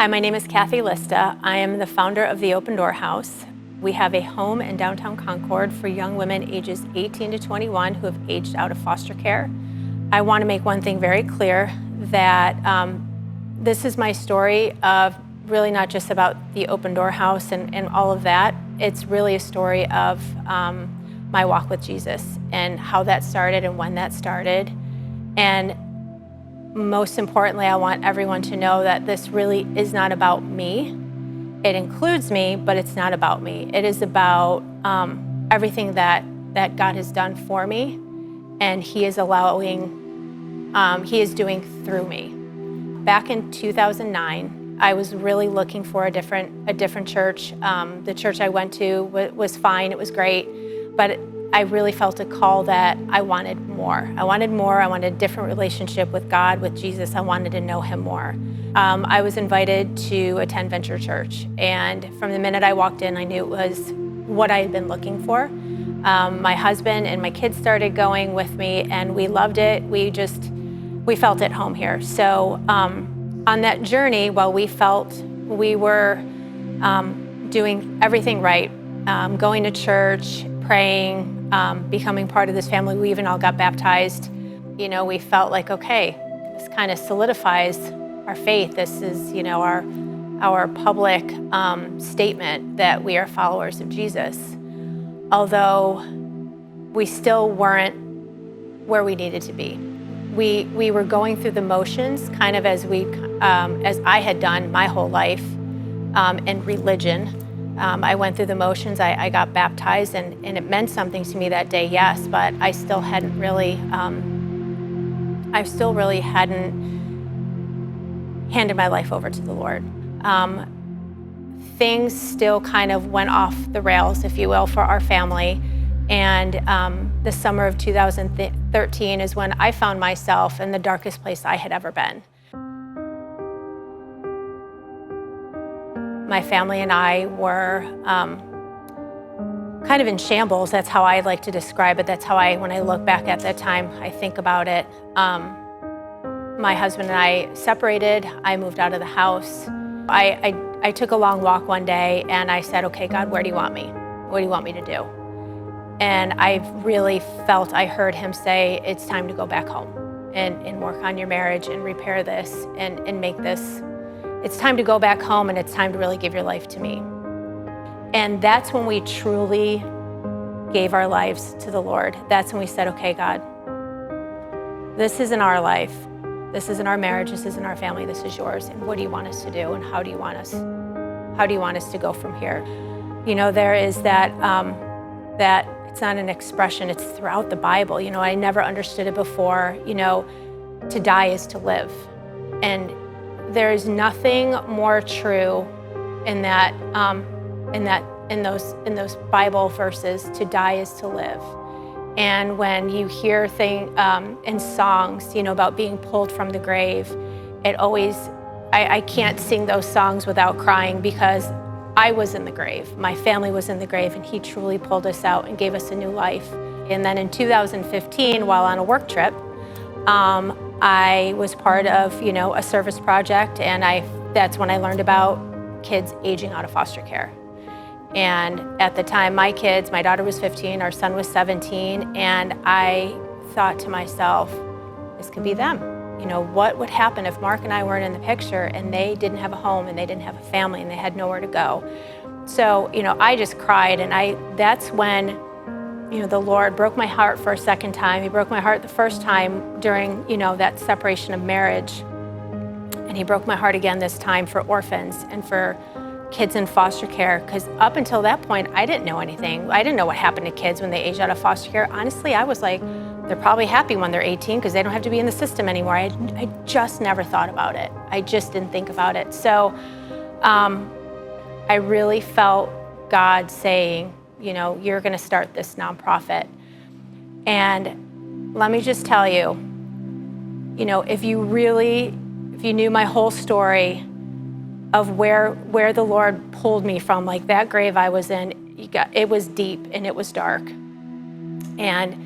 Hi, my name is Kathy Lista. I am the founder of the Open Door House. We have a home in downtown Concord for young women ages 18 to 21 who have aged out of foster care. I want to make one thing very clear, that this is my story of really not just about the Open Door House and all of that. It's really a story of my walk with Jesus and how that started and when that started. And most importantly, I want everyone to know that this really is not about me. It includes me, but it's not about me. It is about everything that God has done for me, and He is doing through me. Back in 2009, I was really looking for a different church. The church I went to was fine, it was great, but I really felt a call that I wanted more. I wanted a different relationship with God, with Jesus. I wanted to know Him more. I was invited to attend Venture Church, and from the minute I walked in, I knew it was what I had been looking for. My husband and my kids started going with me, and we loved it. We felt at home here. So on that journey, while we felt we were doing everything right, going to church, praying, becoming part of this family, we even all got baptized. You know, we felt like, okay, this kind of solidifies our faith. This is, you know, our public statement that we are followers of Jesus. Although we still weren't where we needed to be. We were going through the motions, kind of as I had done my whole life in religion. I went through the motions. I got baptized, and it meant something to me that day, yes, but I still really hadn't handed my life over to the Lord. Things still kind of went off the rails, if you will, for our family. And the summer of 2013 is when I found myself in the darkest place I had ever been. My family and I were kind of in shambles. That's how I like to describe it. That's how when I look back at that time, I think about it. My husband and I separated. I moved out of the house. I took a long walk one day, and I said, okay, God, where do you want me? What do you want me to do? And I really felt, I heard Him say, it's time to go back home and work on your marriage and repair this and make this. It's time to go back home, and it's time to really give your life to me. And that's when we truly gave our lives to the Lord. That's when we said, okay, God, this isn't our life. This isn't our marriage. This isn't our family. This is yours. And what do you want us to do? And how do you want us to go from here? You know, there is that it's not an expression, it's throughout the Bible. You know, I never understood it before. You know, to die is to live. And there is nothing more true in those Bible verses. To die is to live. And when you hear in songs, you know, about being pulled from the grave, it always, I can't sing those songs without crying, because I was in the grave. My family was in the grave, and He truly pulled us out and gave us a new life. And then in 2015, while on a work trip, I was part of, you know, a service project, and that's when I learned about kids aging out of foster care. And at the time, my daughter was 15, our son was 17, and I thought to myself, this could be them. You know, what would happen if Mark and I weren't in the picture, and they didn't have a home, and they didn't have a family, and they had nowhere to go? So, you know, I just cried, and that's when, you know, the Lord broke my heart for a second time. He broke my heart the first time during, you know, that separation of marriage. And He broke my heart again this time for orphans and for kids in foster care, because up until that point, I didn't know anything. I didn't know what happened to kids when they aged out of foster care. Honestly, I was like, they're probably happy when they're 18 because they don't have to be in the system anymore. I just never thought about it. I just didn't think about it. So I really felt God saying, you know, you're going to start this nonprofit. And let me just tell you, you know, if you knew my whole story of where the Lord pulled me from, like that grave I was in, it was deep and it was dark. And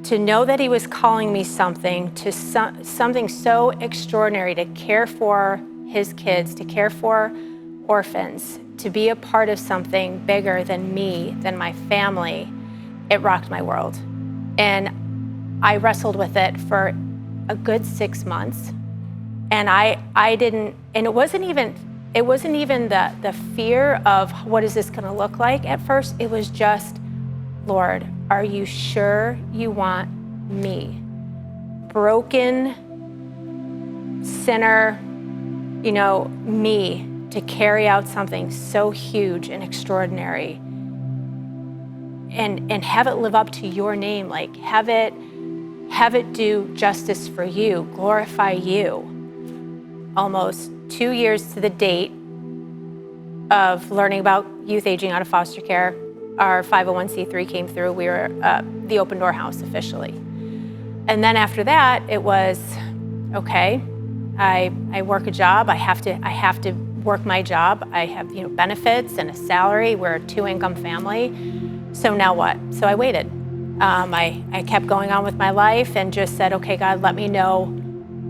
to know that He was calling me something so extraordinary, to care for his kids, to care for orphans, to be a part of something bigger than me, than my family, it rocked my world. And I wrestled with it for a good 6 months. And I didn't, and it wasn't even the fear of what is this gonna look like at first. It was just, Lord, are you sure you want me? Broken sinner, me, to carry out something so huge and extraordinary and have it live up to your name, like have it do justice for you, glorify you. Almost 2 years to the date of learning about youth aging out of foster care, our 501c3 came through. We were the Open Door House officially. And then after that, it was, okay, I work a job. I have to work my job. I have benefits and a salary. We're a 2-income family. So now what? So I waited. I kept going on with my life and just said, okay, God, let me know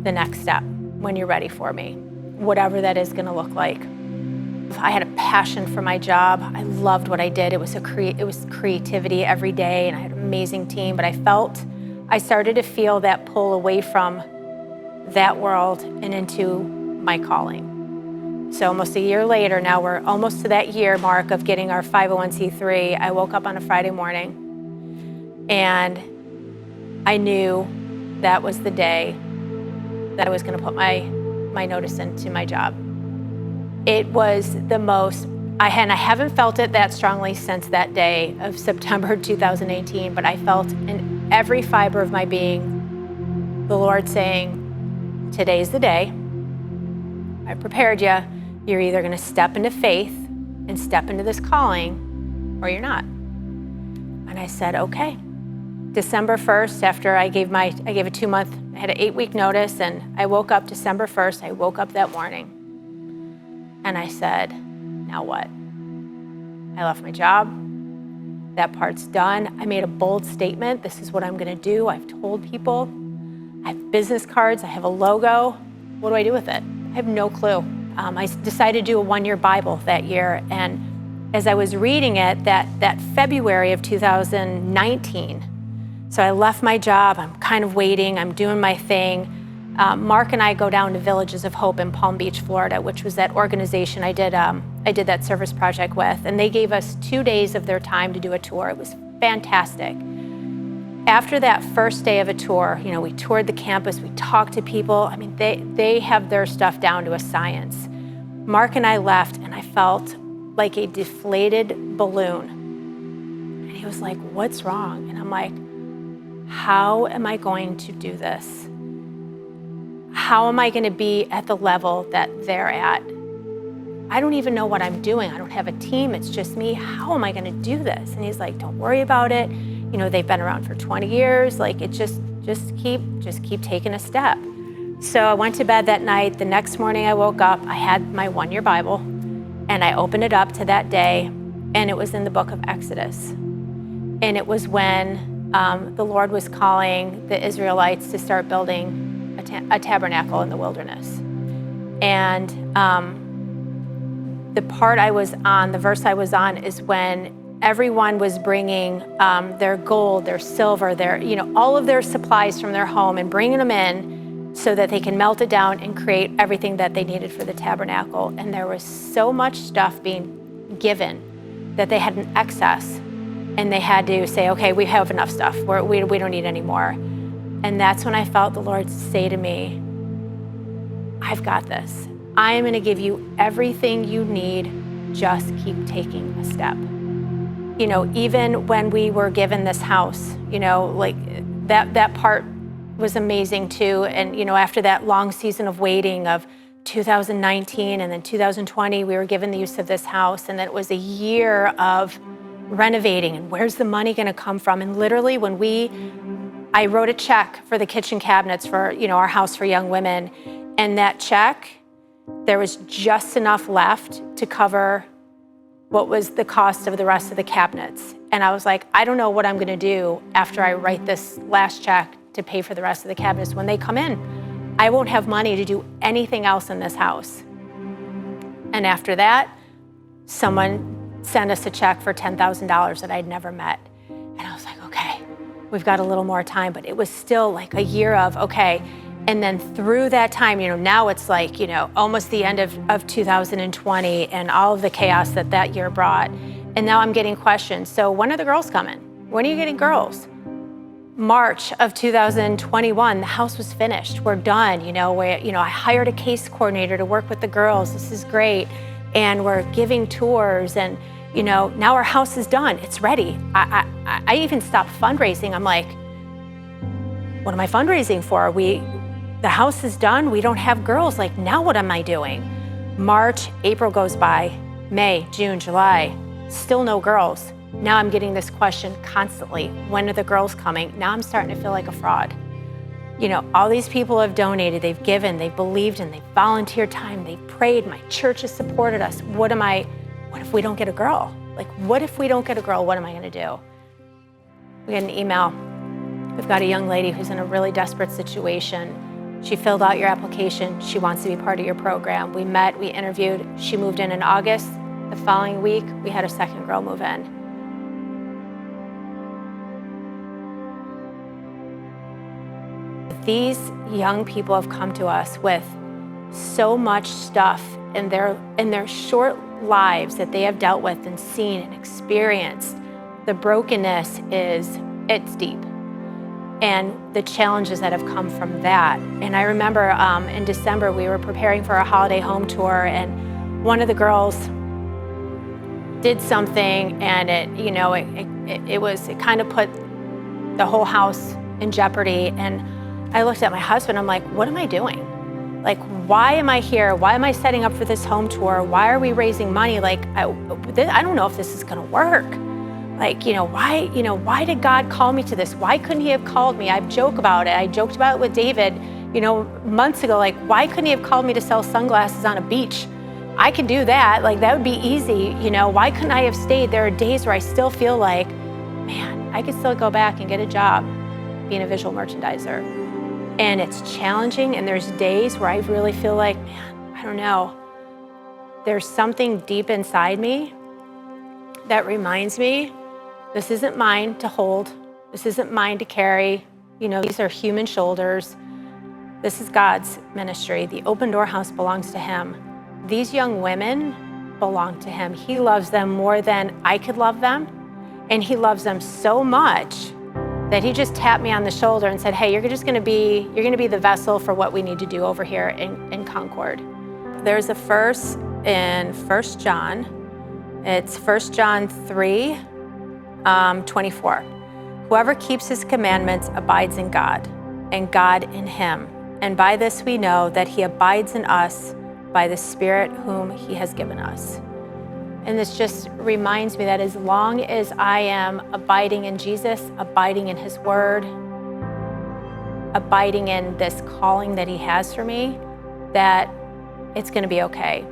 the next step when you're ready for me, whatever that is gonna look like. I had a passion for my job. I loved what I did. It was creativity every day, and I had an amazing team, but I started to feel that pull away from that world and into my calling. So almost a year later, now we're almost to that year mark of getting our 501c3. I woke up on a Friday morning and I knew that was the day that I was gonna put my notice into my job. It was the most, I haven't felt it that strongly since that day of September 2018, but I felt in every fiber of my being, the Lord saying, today's the day. I prepared you. You're either gonna step into faith and step into this calling, or you're not. And I said, okay. December 1st, after I gave a 2-month, I had an 8-week notice, and I woke up December 1st, I woke up that morning, and I said, now what? I left my job. That part's done. I made a bold statement. This is what I'm gonna do. I've told people. I have business cards. I have a logo. What do I do with it? I have no clue. I decided to do a 1-year Bible that year. And as I was reading it, that February of 2019, so I left my job. I'm kind of waiting. I'm doing my thing. Mark and I go down to Villages of Hope in Palm Beach, Florida, which was that organization I did that service project with. And they gave us 2 days of their time to do a tour. It was fantastic. After that first day of a tour, we toured the campus, we talked to people. I mean, they have their stuff down to a science. Mark and I left, and I felt like a deflated balloon. And he was like, what's wrong? And I'm like, how am I going to do this? How am I going to be at the level that they're at? I don't even know what I'm doing. I don't have a team. It's just me. How am I going to do this? And he's like, don't worry about it. They've been around for 20 years. Like, it just keep taking a step. So I went to bed that night. The next morning I woke up, I had my 1-year Bible, and I opened it up to that day, and it was in the book of Exodus. And it was when the Lord was calling the Israelites to start building a tabernacle in the wilderness. And the part I was on, the verse I was on, is when everyone was bringing their gold, their silver, all of their supplies from their home and bringing them in so that they can melt it down and create everything that they needed for the tabernacle. And there was so much stuff being given that they had an excess, and they had to say, okay, we have enough stuff. We don't need any more. And that's when I felt the Lord say to me, I've got this. I am gonna give you everything you need. Just keep taking a step. Even when we were given this house, that part was amazing too. And, after that long season of waiting of 2019 and then 2020, we were given the use of this house. And then it was a year of renovating, and where's the money gonna come from? And literally I wrote a check for the kitchen cabinets for, our house for young women. And that check, there was just enough left to cover what was the cost of the rest of the cabinets. And I was like, I don't know what I'm gonna do after I write this last check to pay for the rest of the cabinets. When they come in, I won't have money to do anything else in this house. And after that, someone sent us a check for $10,000 that I'd never met. And I was like, okay, we've got a little more time, but it was still like a year of, okay. And then through that time, now it's like, almost the end of 2020 and all of the chaos that year brought. And now I'm getting questions. So when are the girls coming? When are you getting girls? March of 2021, the house was finished. We're done. I hired a case coordinator to work with the girls. This is great. And we're giving tours, and now our house is done. It's ready. I even stopped fundraising. I'm like, what am I fundraising for? The house is done. We don't have girls. Like, now what am I doing? March, April goes by, May, June, July, still no girls. Now I'm getting this question constantly. When are the girls coming? Now I'm starting to feel like a fraud. All these people have donated, they've given, they've believed, and they've volunteered time, they've prayed, my church has supported us. What if we don't get a girl? Like, what if we don't get a girl? What am I gonna do? We got an email. We've got a young lady who's in a really desperate situation. She filled out your application. She wants to be part of your program. We met, we interviewed. She moved in August. The following week, we had a second girl move in. These young people have come to us with so much stuff in their short lives that they have dealt with and seen and experienced. The brokenness it's deep. And the challenges that have come from that. And I remember in December, we were preparing for a holiday home tour, and one of the girls did something, and it kind of put the whole house in jeopardy. And I looked at my husband, I'm like, what am I doing? Like, why am I here? Why am I setting up for this home tour? Why are we raising money? Like, I don't know if this is gonna work. Like, why did God call me to this? Why couldn't he have called me? I joke about it. I joked about it with David, months ago, like, why couldn't he have called me to sell sunglasses on a beach? I could do that, like, that would be easy, why couldn't I have stayed? There are days where I still feel like, man, I could still go back and get a job being a visual merchandiser. And it's challenging, and there's days where I really feel like, man, I don't know. There's something deep inside me that reminds me, this isn't mine to hold. This isn't mine to carry. These are human shoulders. This is God's ministry. The Open Door House belongs to him. These young women belong to him. He loves them more than I could love them. And he loves them so much that he just tapped me on the shoulder and said, hey, you're gonna be the vessel for what we need to do over here in Concord. There's a verse in 1 John. It's 1 John 3, 24. Whoever keeps his commandments abides in God, and God in him. And by this we know that he abides in us by the Spirit whom he has given us. And this just reminds me that as long as I am abiding in Jesus, abiding in his word, abiding in this calling that he has for me, that it's gonna be okay.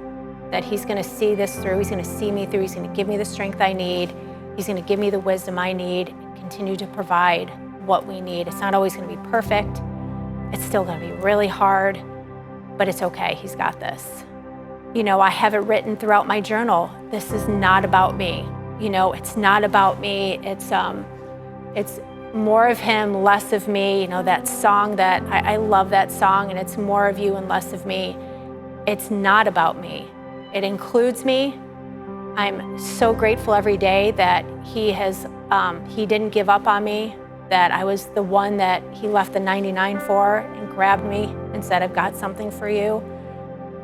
That he's gonna see this through, he's gonna see me through, he's gonna give me the strength I need, he's gonna give me the wisdom I need, and continue to provide what we need. It's not always gonna be perfect. It's still gonna be really hard, but it's okay, he's got this. I have it written throughout my journal. This is not about me. It's not about me. It's more of him, less of me. That song that I love that song, and it's more of you and less of me. It's not about me. It includes me. I'm so grateful every day that he didn't give up on me, that I was the one that he left the 99 for and grabbed me and said, I've got something for you.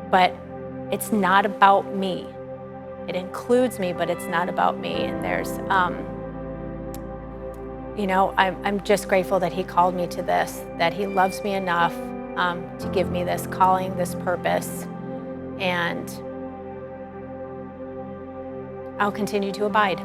But it's not about me. It includes me, but it's not about me. And there's, I'm just grateful that he called me to this, that he loves me enough to give me this calling, this purpose, and I'll continue to abide.